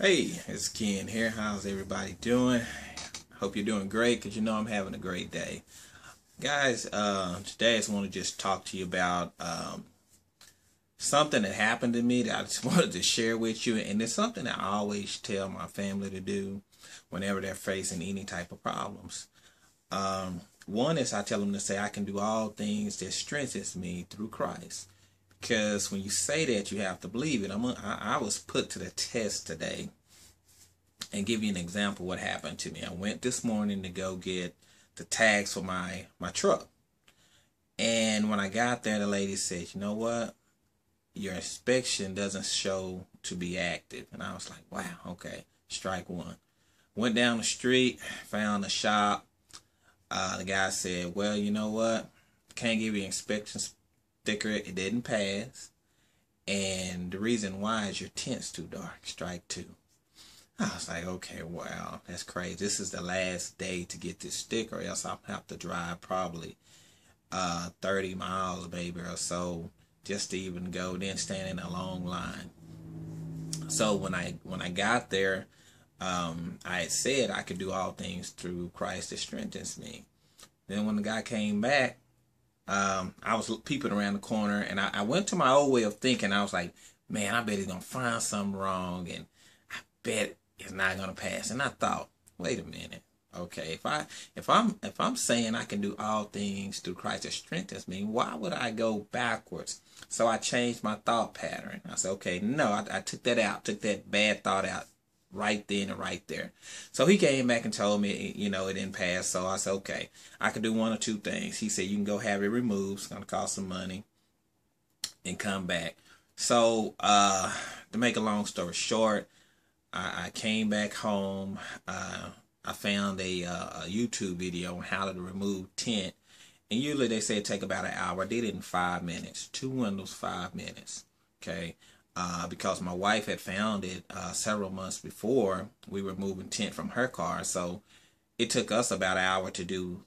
Hey, it's Ken here. How's everybody doing? Hope you're doing great because you know I'm having a great day. Guys, today I just want to just talk to you about something that happened to me that I just wanted to share with you. And it's something that I always tell my family to do whenever they're facing any type of problems. One is I tell them to say, I can do all things that strengthens me through Christ. Because when you say that, you have to believe it. I was put to the test today and give you an example of what happened to me. I went this morning to go get the tags for my truck. And when I got there, the lady said, you know what? Your inspection doesn't show to be active. And I was like, wow, okay, strike one. Went down the street, found a shop. The guy said, well, you know what? Can't give you an inspection sticker. It didn't pass. And the reason why is your tint's too dark. Strike two. I was like, okay, wow, that's crazy. This is the last day to get this sticker, or else I'll have to drive probably 30 miles maybe or so just to even go, then stand in a long line. So when I got there, I had said I could do all things through Christ that strengthens me. Then when the guy came back, I was peeping around the corner, and I went to my old way of thinking. I was like, man, I bet he's gonna find something wrong, and I bet it's not gonna pass. And I thought, wait a minute, okay, if I'm saying I can do all things through Christ that strengthens me, why would I go backwards? So I changed my thought pattern. I said, okay, no, I took that out, took that bad thought out right then and right there. So he came back and told me, you know, it didn't pass. So I said, okay, I could do one or two things. He said, you can go have it removed. It's going to cost some money, and come back. So to make a long story short, I came back home. I found a YouTube video on how to remove tint. And usually they say it take about an hour. I did it in 5 minutes. 2 windows, 5 minutes. Okay. Because my wife had found it several months before we were moving tint from her car. So it took us about an hour to do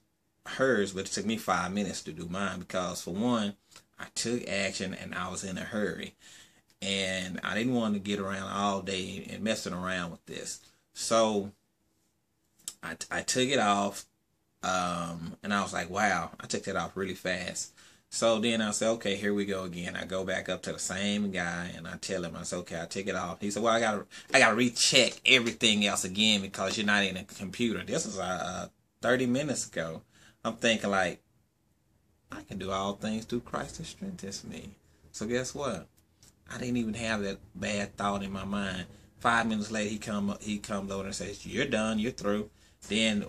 hers, but it took me 5 minutes to do mine because, for one, I took action and I was in a hurry. And I didn't want to get around all day and messing around with this. So I took it off, and I was like, wow, I took that off really fast. So then I said, okay, here we go again. I go back up to the same guy and I tell him, I said, okay, I take it off. He said, well, I gotta recheck everything else again because you're not in a computer. This was 30 minutes ago. I'm thinking like, I can do all things through Christ that strengthens me. So guess what? I didn't even have that bad thought in my mind. 5 minutes later, he comes over and says, you're done, you're through. Then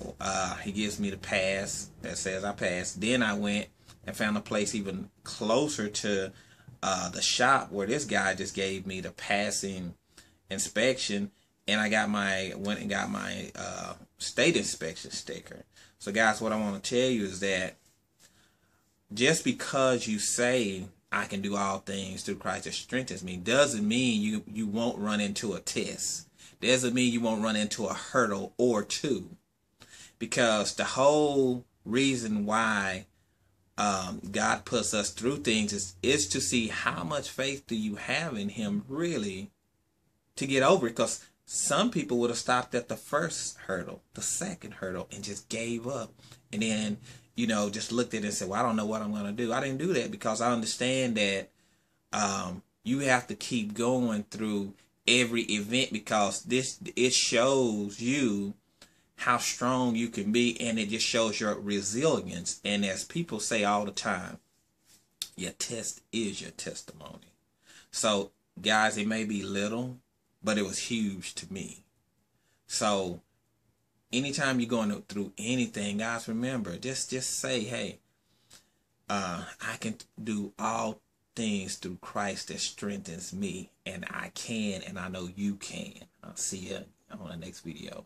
he gives me the pass that says I passed. Then I went and found a place even closer to the shop where this guy just gave me the passing inspection, and I went and got my state inspection sticker. So guys, what I want to tell you is that just because you say I can do all things through Christ that strengthens me doesn't mean you won't run into a test. Doesn't mean you won't run into a hurdle or two. Because the whole reason why God puts us through things is to see how much faith do you have in him really to get over it. Because some people would have stopped at the first hurdle, the second hurdle, and just gave up. And then, you know, just looked at it and said, well, I don't know what I'm going to do. I didn't do that because I understand that you have to keep going through every event because it shows you how strong you can be, and it just shows your resilience. And as people say all the time, your test is your testimony. So guys, it may be little, but it was huge to me. So anytime you're going through anything, guys, remember, just say, hey, I can do all things through Christ that strengthens me, and I can, and I know you can. I'll see you on the next video.